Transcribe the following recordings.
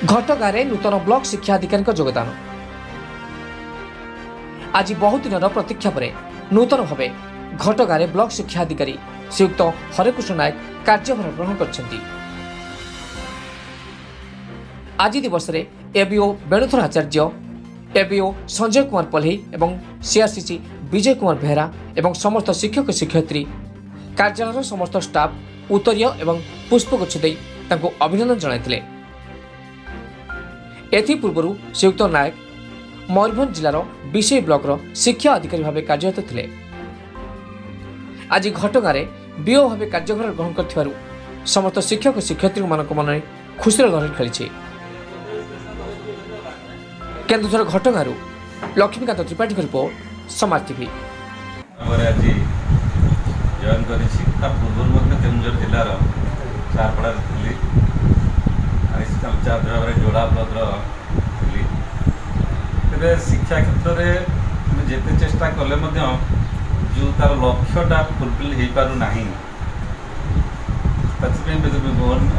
घटगाँ नूतन block शिक्षा अधिकारी योगदान। आज बहुत दिन प्रतीक्षा पर नूतन भाव घटगाँ ब्लॉक शिक्षा अधिकारी श्रीयुक्त हरेकृष्ण नायक कार्यभार ग्रहण कर आज दिवस में एबीओ वेणुधर आचार्य, एबीओ संजय कुमार पल्लई एवं सीआरसीसी विजय कुमार बेहरा एवं समस्त शिक्षक शिक्षयित्री कार्यालय समस्त स्टाफ उत्तरीय एवं पुष्पगुच्छ दे अभिनंदन जनाइथिले। एथिपूर्व श्रीयुक्त नायक मयूरभंज जिलार विषय ब्लॉक शिक्षा अधिकारी भाव कार्यरत थे। आज घटगाँ बीओ भाव कार्यभार ग्रहण कर समस्त शिक्षक शिक्षयित्री मन में खुशी लहरी खेली। केन्दुझर घटगाँ लक्ष्मीकांत त्रिपाठी रिपोर्ट समाज टीवी। जॉइन पूर्व केन्दुझर जिलार चारपड़ा थी चार्ज भाव जोड़ा ब्लॉक थी। शिक्षा क्षेत्र में जिते चेष्टा कले जो तार लक्ष्यटा फुलफिल हो पार ना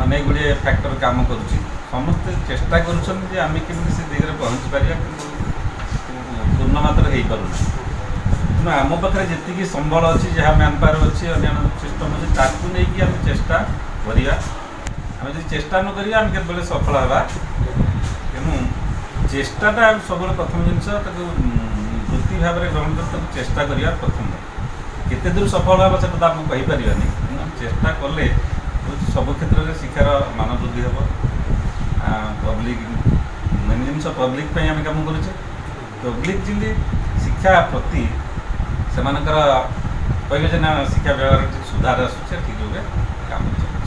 अनेक गुड़े फैक्टर काम करुच्ची समस्ते चेष्टा करें से दिगरे पहुँची पार पूर्ण मात्रा हो पार तेणु आम पाखे जी संबल अच्छी जहाँ मैन पावर अच्छी अन्य सिस्टम अच्छे ताकू नहीं आम चेष्टा करवा। आम जो चेष्टा न करा आम के सफल हाँ तेणु चेष्टाटा सब प्रथम जिनस वृत्ति भाव में ग्रहण कर चेष्टा करा प्रथम केते दूर सफल हाँ से तो आमको कहींपारानी चेष्टा कले सब क्षेत्र में शिक्षार मान वृद्धि हम पब्लिक मेन जिन पब्लिक आम कम करुचे पब्लिक जी शिक्षा प्रति से कहे शिक्षा व्यवहार सुधार आसूचे ठीक भाव काम कर।